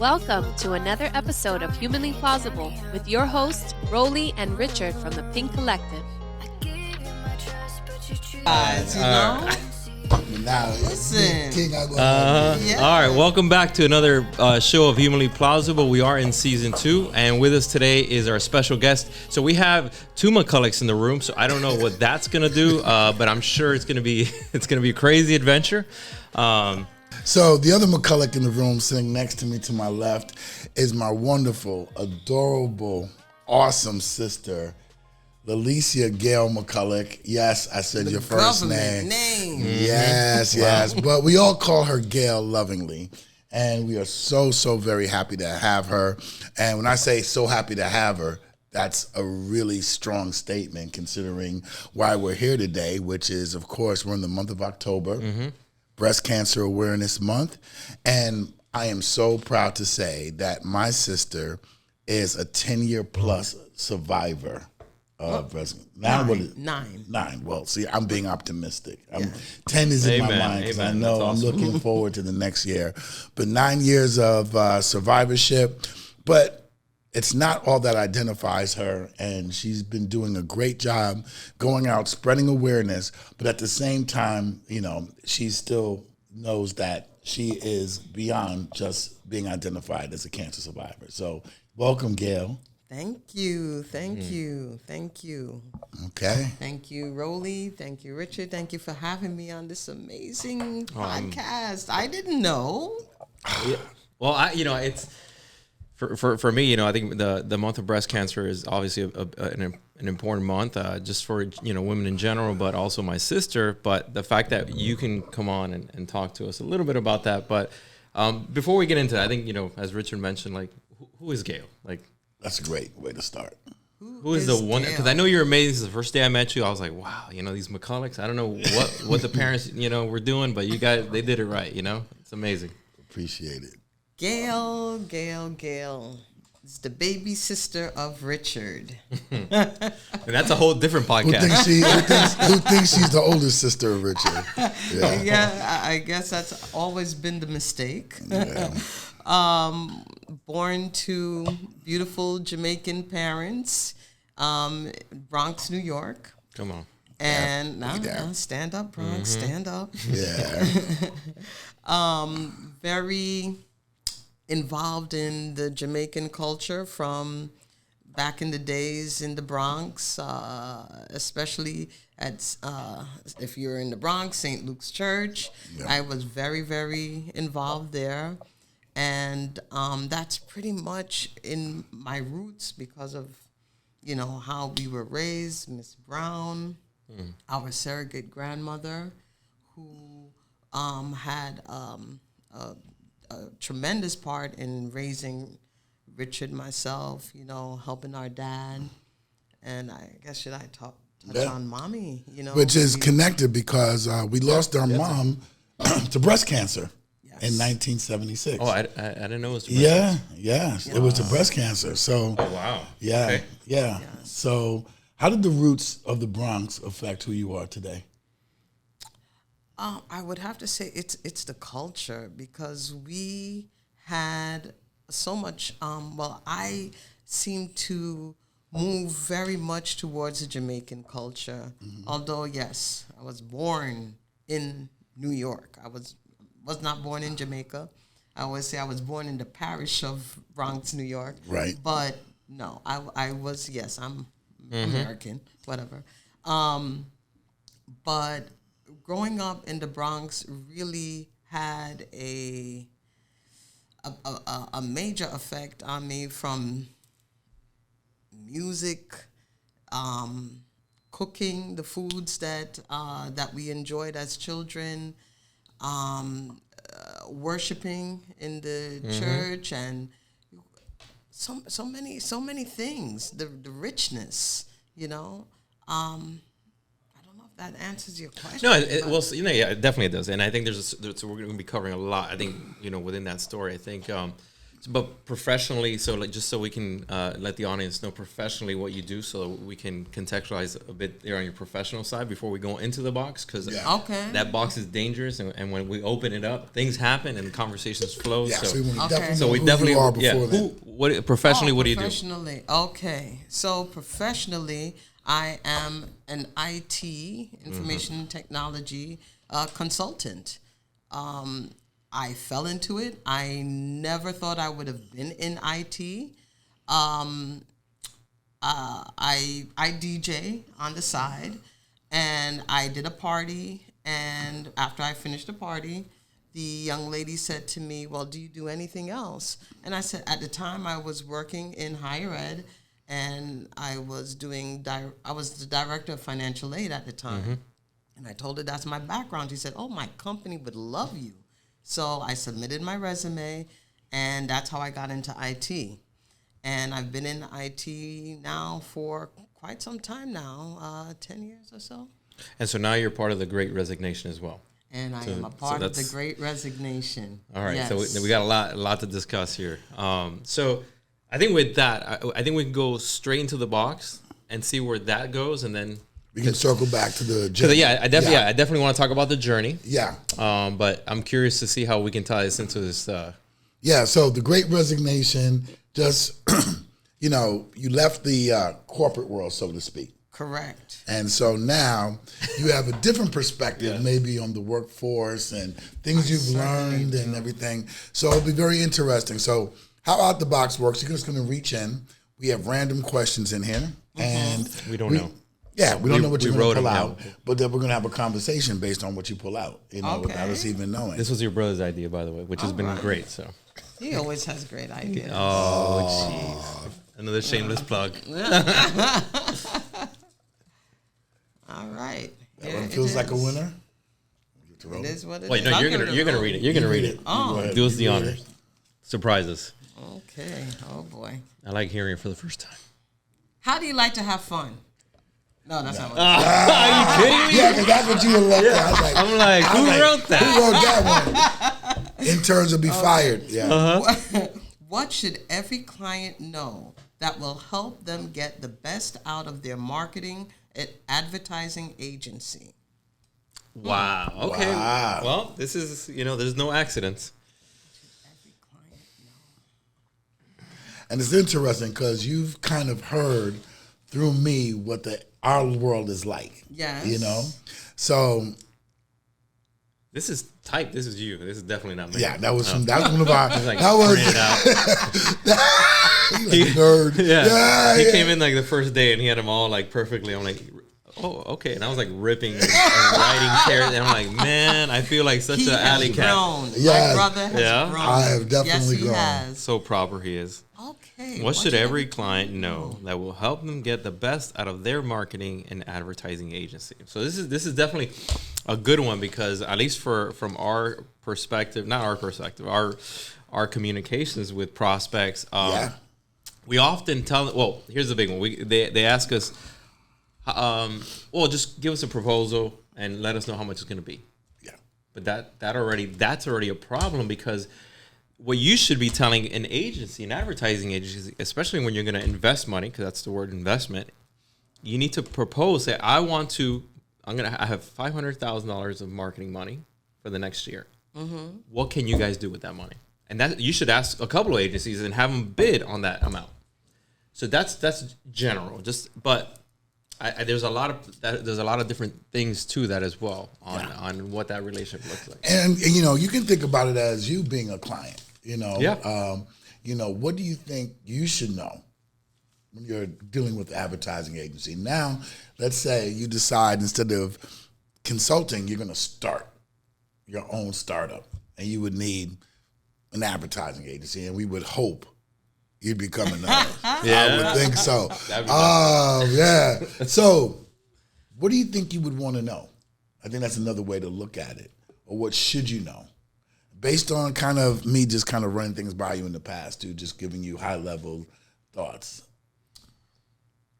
Welcome to another episode of Humanly Plausible with your hosts, Rolly and Richard from the Pink Collective. Now, listen. All right, welcome back to another show of Humanly Plausible. We are in season 2, and with us today is our special guest. So we have two McCullochs in the room, so I don't know what that's gonna do, but I'm sure it's gonna be a crazy adventure. So the other McCulloch in the room sitting next to me to my left is my wonderful, adorable, awesome sister, Lalicia Gail McCulloch. Yes, I said your first name. Yes, yes. But we all call her Gail lovingly. And we are so very happy to have her. And when I say so happy to have her, that's a really strong statement considering why we're here today, which is, of course, we're in the month of October, Breast Cancer Awareness Month. And I am so proud to say that my sister is a 10-year plus survivor of breast cancer. Nine. Well, see, I'm being optimistic. 10 is in my mind because I know I'm looking forward to the next year. But 9 years of survivorship. But it's not all that identifies her, and she's been doing a great job going out, spreading awareness, but at the same time, you know, she still knows that she is beyond just being identified as a cancer survivor. So welcome, Gail. Thank you. Okay. Thank you, Rolly. Thank you, Richard. Thank you for having me on this amazing podcast. I didn't know. Yeah. Well, it's... For me, I think the month of breast cancer is obviously an important month, just for women in general, but also my sister. But the fact that you can come on and talk to us a little bit about that. But before we get into that, I think as Richard mentioned, like who is Gail? Like that's a great way to start. Who is the one? Because I know you're amazing. The first day I met you, I was like, wow, these McCullochs. I don't know what the parents were doing, but you guys, they did it right. It's amazing. Appreciate it. Gail is the baby sister of Richard. And that's a whole different podcast. Who thinks she's the older sister of Richard? Yeah, I guess that's always been the mistake. Yeah. Born to beautiful Jamaican parents, Bronx, New York. Come on. And now stand up, Bronx, stand up. Yeah. Very involved in the Jamaican culture from back in the days in the Bronx, especially at, if you're in the Bronx, St. Luke's Church. Yep. I was very, very involved there. And that's pretty much in my roots because of, how we were raised. Miss Brown, our surrogate grandmother, who had a tremendous part in raising Richard, myself, helping our dad. And I guess should I touch on mommy, Which is connected because we lost our mom to breast cancer in 1976. Oh, I didn't know it was to breast cancer. It was to breast cancer. So, oh, wow. Yeah, okay. Yeah. Yes. So how did the roots of the Bronx affect who you are today? I would have to say it's the culture because we had so much. I seem to move very much towards the Jamaican culture. Mm-hmm. Although, yes, I was born in New York. I was not born in Jamaica. I always say I was born in the parish of Bronx, New York. Right. But no, I was, yes, I'm American, whatever. But growing up in the Bronx really had a major effect on me from music, cooking the foods that we enjoyed as children, worshiping in the church, and so many things. The richness, that answers your question. No, it definitely does, and I think there's we're going to be covering a lot. I think within that story, I think But professionally, so like just so we can let the audience know professionally what you do, so we can contextualize a bit there on your professional side before we go into the box, because that box is dangerous, and when we open it up, things happen and conversations flow. Yeah, so we definitely what do you do? Professionally, okay. So professionally, I am an IT, information technology consultant. I fell into it. I never thought I would have been in IT. I DJ on the side, and I did a party. And after I finished the party, the young lady said to me, "Well, do you do anything else?" And I said, at the time, I was working in higher ed, and I was I was the director of financial aid at the time. And I told her that's my background. She said, "Oh, my company would love you." So I submitted my resume, and that's how I got into IT. And I've been in IT now for quite some time now, 10 years or so. And so now you're part of the Great Resignation as well. And I am a part of the Great Resignation. All right, yes. So we got a lot to discuss here. So I think with that, I think we can go straight into the box and see where that goes, and then we can circle back to the journey. I definitely want to talk about the journey. Yeah. But I'm curious to see how we can tie this into this. So the Great Resignation, just, you left the corporate world, so to speak. Correct. And so now you have a different perspective maybe on the workforce and things you've learned and everything. So it'll be very interesting. So how Out the Box works, you're just going to reach in. We have random questions in here. And we don't know. Yeah, we don't know what you're going to pull out, but then we're going to have a conversation based on what you pull out, without us even knowing. This was your brother's idea, by the way, which has been great. So he always has great ideas. Oh, jeez. Another shameless plug. All right. That one feels like a winner. It is what it is. Wait, no, you're gonna read it. You're gonna read it. Oh. Do us the honor. Surprise us. Okay. Oh, boy. I like hearing it for the first time. How do you like to have fun? No, that's not what Are you kidding me? Yeah, because that's what you were looking at. I'm like, who wrote that? Who wrote that one? Interns will be fired. Yeah. What should every client know that will help them get the best out of their marketing and advertising agency? Wow. Okay. Wow. Well, this is, there's no accidents. Every client know. And it's interesting because you've kind of heard through me what our world is like. Yes. So this is type. This is you. This is definitely not me. Yeah, that was one of our. Like, that was he, nerd. Yeah, he came in like the first day and he had them all like perfectly. I'm like, oh, okay. And I was like ripping and writing carrots. And I'm like, man, I feel like such an alley cat. Yes. My brother has grown. I have definitely grown. Has. So proper he is. Okay. What should every client know that will help them get the best out of their marketing and advertising agency? So this is definitely a good one, because at least from our perspective, not our perspective, our communications with prospects, we often tell. Well, here's the big one. They ask us, just give us a proposal and let us know how much it's going to be. Yeah. But that's already a problem, because what you should be telling an agency, an advertising agency, especially when you're going to invest money, because that's the word investment, you need to propose that I have $500,000 of marketing money for the next year. Mm-hmm. What can you guys do with that money? And that you should ask a couple of agencies and have them bid on that amount. So that's general. But there's a lot of different things to that as well on what that relationship looks like. And you can think about it as you being a client. What do you think you should know when you're dealing with the advertising agency? Now, let's say you decide instead of consulting, you're going to start your own startup, and you would need an advertising agency, and we would hope you'd become another. I would think so. Yeah. So, what do you think you would want to know? I think that's another way to look at it. Or what should you know? Based on kind of me just kind of running things by you in the past, too, just giving you high-level thoughts.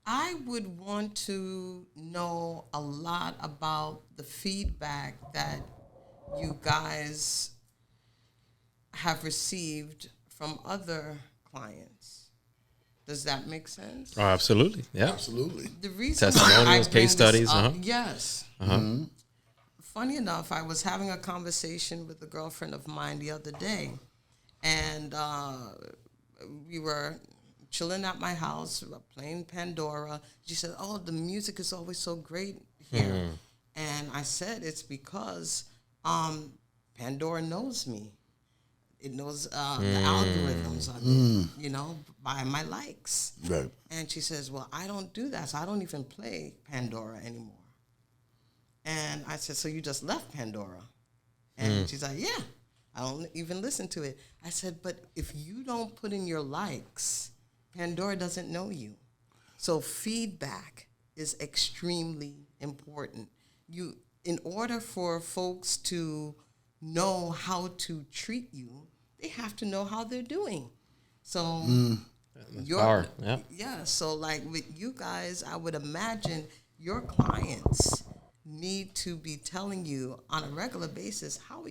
I would want to know a lot about the feedback that you guys have received from other clients. Does that make sense? Oh, absolutely. Yeah. Absolutely. The reason Testimonials, why I case bring this studies, up- Yes. Mm-hmm. Funny enough, I was having a conversation with a girlfriend of mine the other day, and we were chilling at my house, playing Pandora. She said, "Oh, the music is always so great here." And I said, "It's because Pandora knows me. It knows the algorithms of it, you know, by my likes." Right. And she says, "Well, I don't do that, so I don't even play Pandora anymore." And I said, "So you just left Pandora?" And she's like, "Yeah, I don't even listen to it." I said, "But if you don't put in your likes, Pandora doesn't know you. So feedback is extremely important. In order for folks to know how to treat you, they have to know how they're doing. So Power. Yeah. yeah, so like with you guys, I would imagine your clients need to be telling you on a regular basis how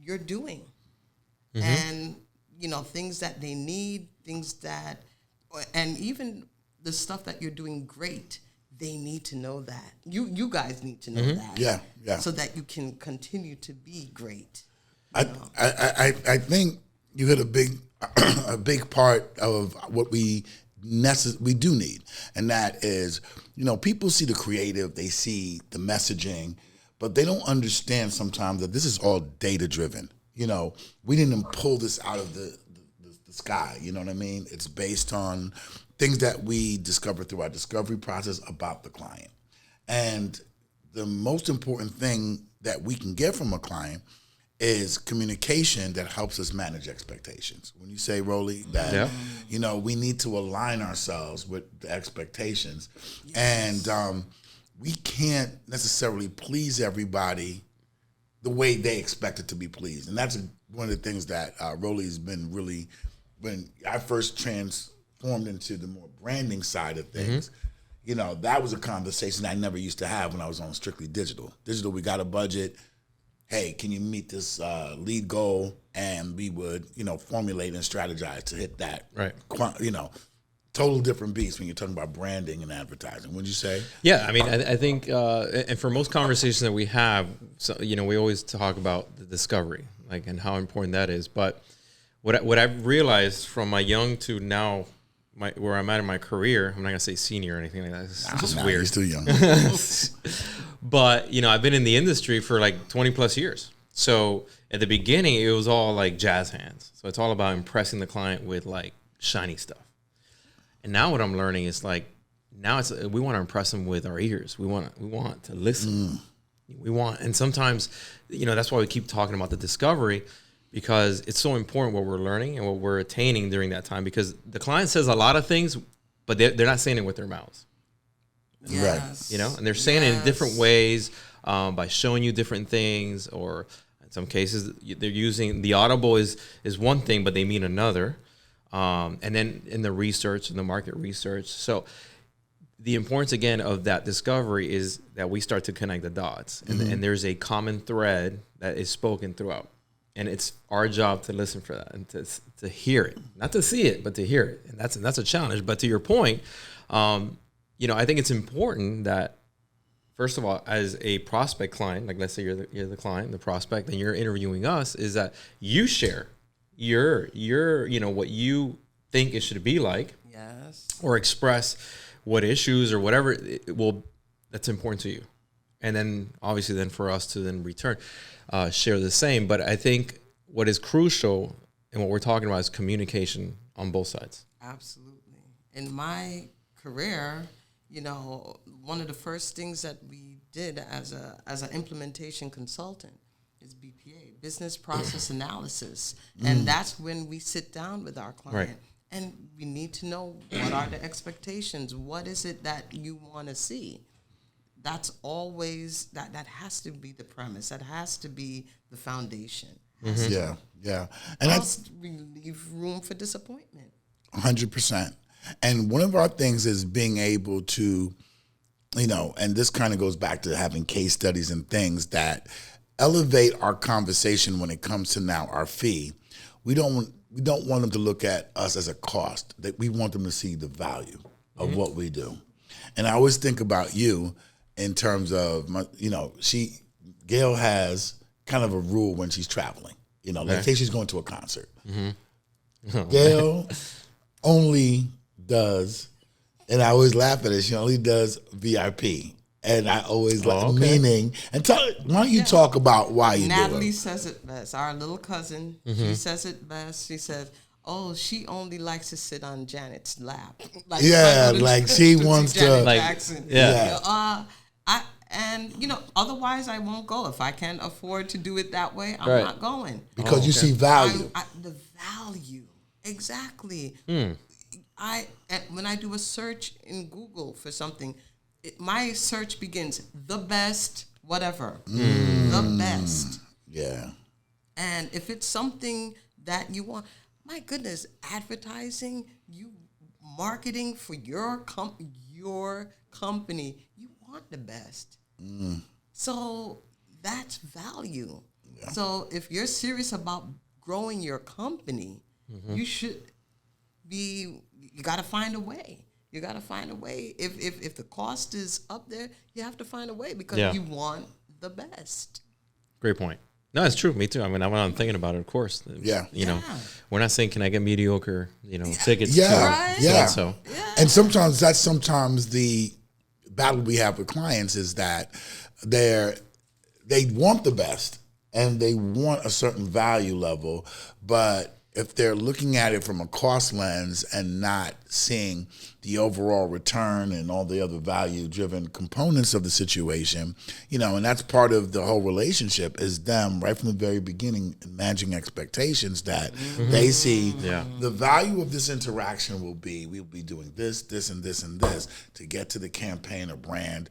you're doing, and you know, things that they need, things that, and even the stuff that you're doing great. They need to know that. You guys need to know that. Yeah, yeah. So that you can continue to be great. I think you hit a big part of what we do need, and that is, you know, people see the creative, they see the messaging, but they don't understand sometimes that this is all data driven. You know, we didn't pull this out of the sky. You know what I mean? It's based on things that we discover through our discovery process about the client. And the most important thing that we can get from a client is communication that helps us manage expectations. When you say, Rolly, that, you know, we need to align ourselves with the expectations. Yes. And we can't necessarily please everybody the way they expect it to be pleased. And that's one of the things that Rolly's been really, when I first transformed into the more branding side of things, you know, that was a conversation I never used to have when I was on strictly digital. Digital, we got a budget. Hey, can you meet this lead goal? And we would, you know, formulate and strategize to hit that. Right. You know, total different beast when you're talking about branding and advertising. Wouldn't you say? Yeah, I mean, I think, and for most conversations that we have, so, you know, we always talk about the discovery, like, and how important that is. But what I've realized from my young to now, where I'm at in my career, I'm not gonna say senior or anything like that. It's just weird. You're still young. But, you know, I've been in the industry for like 20 plus years. So at the beginning, it was all like jazz hands. So it's all about impressing the client with like shiny stuff. And now what I'm learning is like, now we want to impress them with our ears. We want to listen. And sometimes, you know, that's why we keep talking about the discovery, because it's so important what we're learning and what we're attaining during that time, because the client says a lot of things, but they're not saying it with their mouths. Yes. You know, and they're saying it in different ways, by showing you different things, or in some cases they're using the audible is one thing, but they mean another. And then in the research and the market research. So the importance again of that discovery is that we start to connect the dots, and there's a common thread that is spoken throughout. And it's our job to listen for that and to hear it, not to see it, but to hear it. And that's a challenge. But to your point, you know, I think it's important that, first of all, as a prospect client, like let's say you're the client, the prospect, and you're interviewing us, is that you share your you know, what you think it should be like, or express what issues or whatever that's important to you. And then obviously then for us to then return, share the same. But I think what is crucial and what we're talking about is communication on both sides. Absolutely. In my career, you know, one of the first things that we did as an implementation consultant is BPA, business process analysis. And that's when we sit down with our client. Right. And we need to know, what are the expectations? What is it that you want to see? That's always, that has to be the premise. That has to be the foundation. Yeah. And else we leave room for disappointment. 100%. And one of our things is being able to, you know, and this kind of goes back to having case studies and things that elevate our conversation when it comes to now our fee. We don't we don't want them to look at us as a cost. That we want them to see the value of what we do. And I always think about you in terms of Gail has kind of a rule when she's traveling. Like say she's going to a concert. Gail only does, and I always laugh at it. She only does VIP. And I always meaning. And why don't you talk about why you do it? Natalie says it best. Our little cousin, she says it best. She says, "Oh, she only likes to sit on Janet's lap." Like she wants to. Jackson. Otherwise I won't go. If I can't afford to do it that way, I'm not going. Because you see value. The value, exactly. When I do a search in Google for something, my search begins the best, whatever, the best. Yeah. And if it's something that you want, my goodness, advertising, marketing for your company, you want the best. So that's value. Yeah. So if you're serious about growing your company, you got to find a way. You got to find a way. If the cost is up there, you have to find a way because you want the best. Great point. No, it's true. Me too. I mean, when I'm thinking about it, of course. We're not saying, can I get mediocre, tickets? So. And sometimes that's the battle we have with clients is that they want the best and they want a certain value level, but if they're looking at it from a cost lens and not seeing the overall return and all the other value-driven components of the situation, and that's part of the whole relationship is them right from the very beginning managing expectations that they see the value of this interaction we'll be doing this, and this, and this to get to the campaign or brand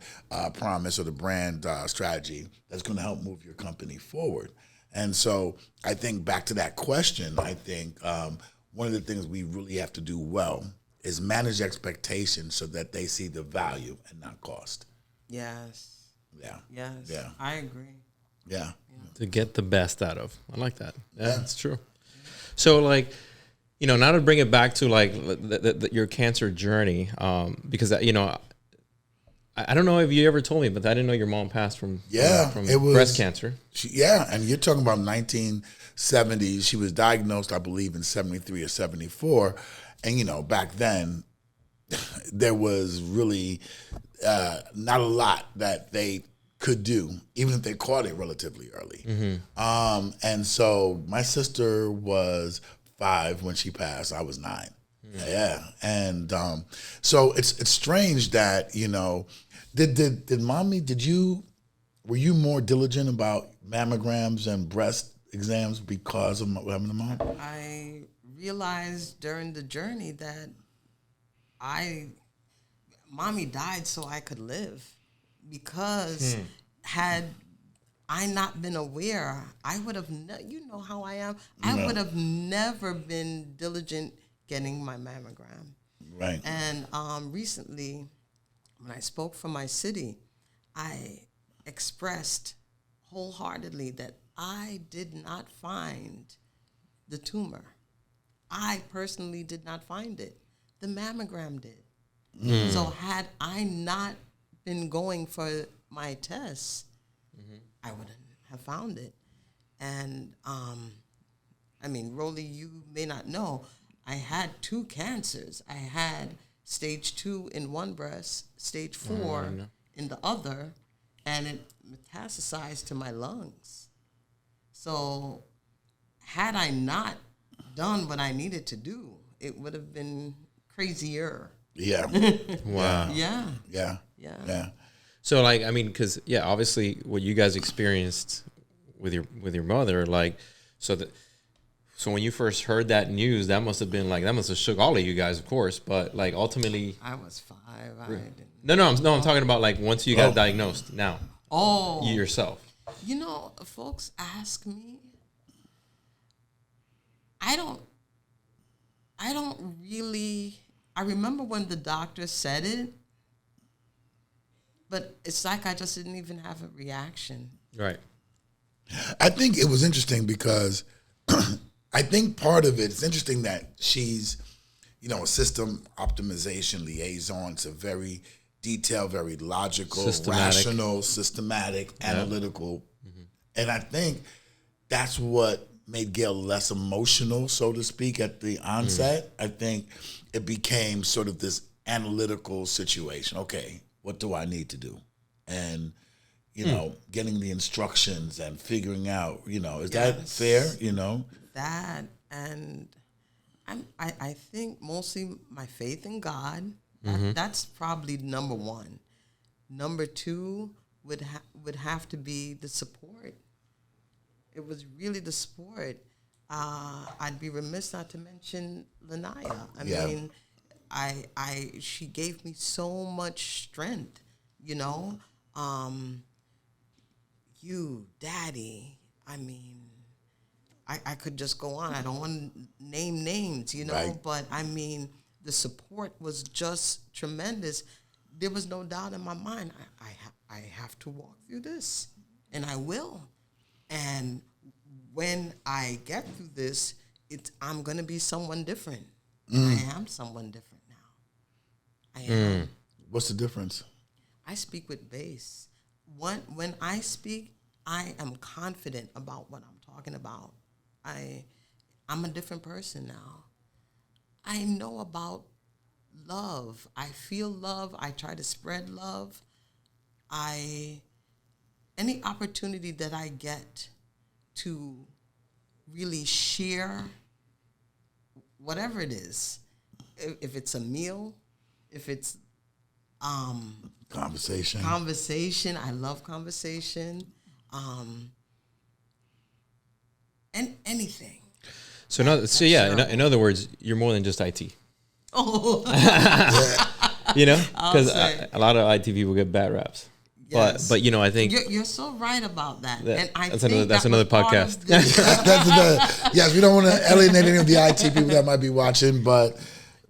promise or the brand strategy that's going to help move your company forward. And so I think back to that question, I think one of the things we really have to do well is manage expectations so that they see the value and not cost. Yes. Yeah. Yes. Yeah. I agree. Yeah. To get the best out of. I like that. Yeah, it's true. So now to bring it back to your cancer journey, because I don't know if you ever told me, but I didn't know your mom passed from breast cancer. And you're talking about 1970s. She was diagnosed, I believe, in 73 or 74. And, back then, there was really not a lot that they could do, even if they caught it relatively early. And so my sister was 5 when she passed. I was 9. Yeah. And so it's strange that, did mommy, were you more diligent about mammograms and breast exams because of having a mom? I realized during the journey that mommy died so I could live, because had I not been aware, I would have, you know how I am, I would have never been diligent getting my mammogram. Right. And recently, when I spoke for my city, I expressed wholeheartedly that I did not find the tumor. I personally did not find it. The mammogram did. So had I not been going for my tests, I wouldn't have found it. And, Rolly, you may not know, I had 2 cancers. I had stage 2 in one breast, stage 4 in the other, and it metastasized to my lungs. So had I not done what I needed to do, it would have been crazier. Yeah. Wow. Yeah. So because obviously what you guys experienced with your mother, so when you first heard that news, that must have been that must have shook all of you guys, of course. But ultimately, I was 5. I'm talking about once you got diagnosed. Now, you yourself. Folks ask me. I don't really. I remember when the doctor said it, but it's like I just didn't even have a reaction. Right. I think it was interesting because I think part of it's interesting that she's, a system optimization liaison. It's a very detailed, very logical, rational, systematic, analytical. And I think that's what made Gail less emotional, so to speak, at the onset. I think it became sort of this analytical situation. Okay, what do I need to do? And, getting the instructions and figuring out, is that fair, That, and I think mostly my faith in God, that's probably number one. Number two would have to be the support. It was really the support. I'd be remiss not to mention Lanaya. I mean, she gave me so much strength, you, Daddy, I mean, I could just go on. I don't want to name names, Right. but I mean, the support was just tremendous. There was no doubt in my mind, I have to walk through this, and I will. And when I get through this, I'm going to be someone different. I am someone different now. I am. What's the difference? I speak with bass. When I speak, I am confident about what I'm talking about. I'm a different person now. I know about love. I feel love. I try to spread love. Any opportunity that I get to really share whatever it is, if it's a meal, if it's Conversation. I love conversation. And anything. So in other words, you're more than just IT. Oh, Because a lot of IT people get bad raps. yes. But I think You're so right about that. And I that's think another- that's that was another part of podcast. this- Yes, we don't want to alienate any of the IT people that might be watching, but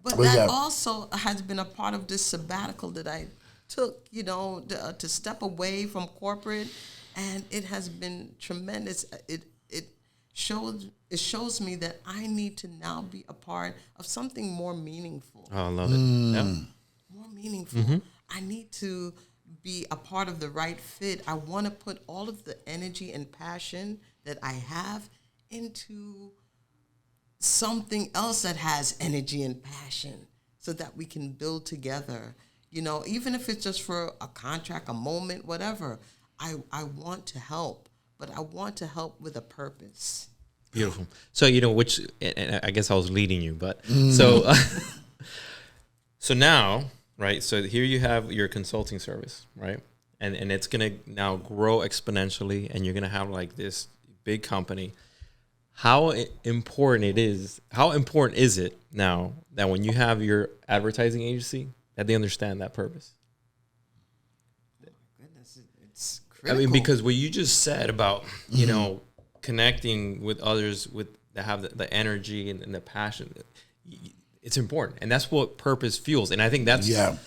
that yeah. also has been a part of this sabbatical that I took, to step away from corporate, and it has been tremendous. It shows me that I need to now be a part of something more meaningful. I love it. Yeah. More meaningful. I need to be a part of the right fit. I want to put all of the energy and passion that I have into something else that has energy and passion so that we can build together. Even if it's just for a contract, a moment, whatever, I want to help, but I want to help with a purpose. Beautiful. So, which, and I guess I was leading you, but so now, right? So here you have your consulting service, right? And it's going to now grow exponentially, and you're going to have like this big company. How important is it now that when you have your advertising agency, that they understand that purpose? Goodness, it's critical. I mean, because what you just said about, connecting with others that have the energy and the passion, it's important. And that's what purpose fuels. And I think that's what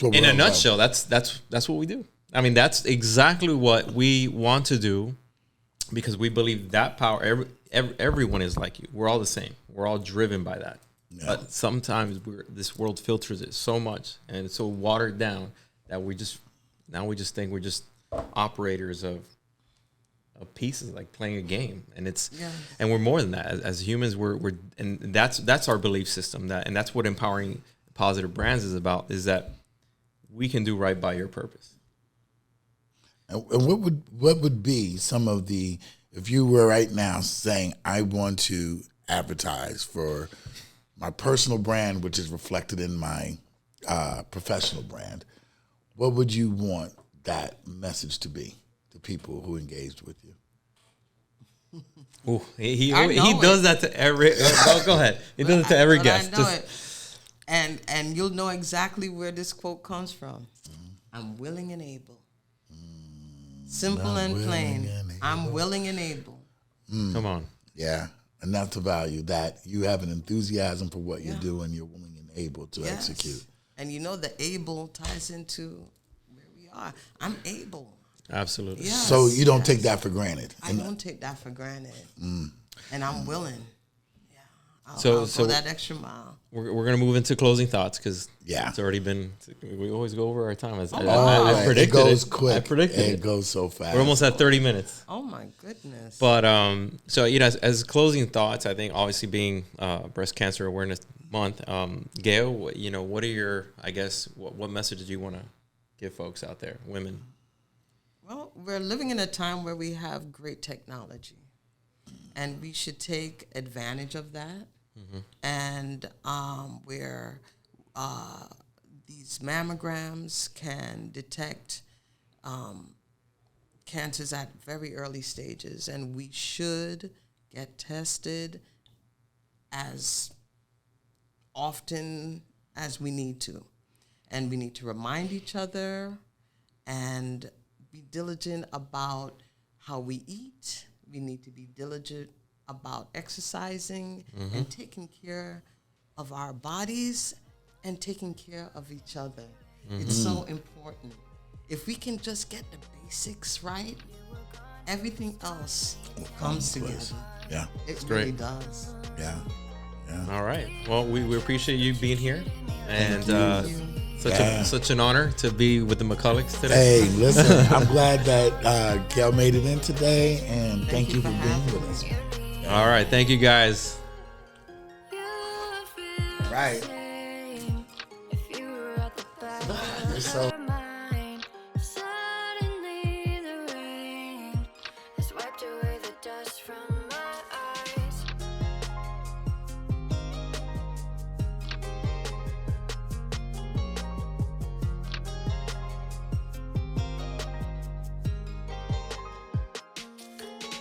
we're in a about. nutshell, that's what we do. I mean, that's exactly what we want to do, because we believe that power, everyone is like you. We're all the same. We're all driven by that. Yeah. But sometimes this world filters it so much, and it's so watered down that we just think we're just operators of pieces, like playing a game. And and we're more than that. As humans, we're and that's our belief system, and that's what empowering positive brands is about, is that we can do right by your purpose. And what would be some of the, if you were right now saying, I want to advertise for my personal brand, which is reflected in my professional brand, what would you want that message to be to people who engaged with you? Ooh, he does that to every. Go ahead. He does it to every guest. I know it. And you'll know exactly where this quote comes from. I'm willing and able. Simple and plain. I'm willing and able. Come on. Yeah. And that's the value, that you have an enthusiasm for what you do and you're willing and able to execute. And the able ties into where we are. I'm able. Absolutely. Yes, so you don't take that for granted. I don't take that for granted. and I'm willing. Yeah, I'll So go that extra mile. We're gonna move into closing thoughts because it's already been. We always go over our time. I predicted it goes it. quick. I predicted it goes so fast. We're almost at 30 minutes. Oh my goodness! But so as closing thoughts, I think obviously being Breast Cancer Awareness Month, Gail, what are your what message do you want to give folks out there, women? Well, we're living in a time where we have great technology, and we should take advantage of that. And where these mammograms can detect cancers at very early stages, and we should get tested as often as we need to. And we need to remind each other and be diligent about how we eat. We need to be diligent about exercising and taking care of our bodies and taking care of each other. It's so important. If we can just get the basics right, everything else comes together. Yeah. It really does. Yeah. All right. Well, we appreciate you being here, and such an honor to be with the McCullochs today. Hey, listen, I'm glad that Gail made it in today, and thank you for being with us. All right. Thank you, guys. Right. You're so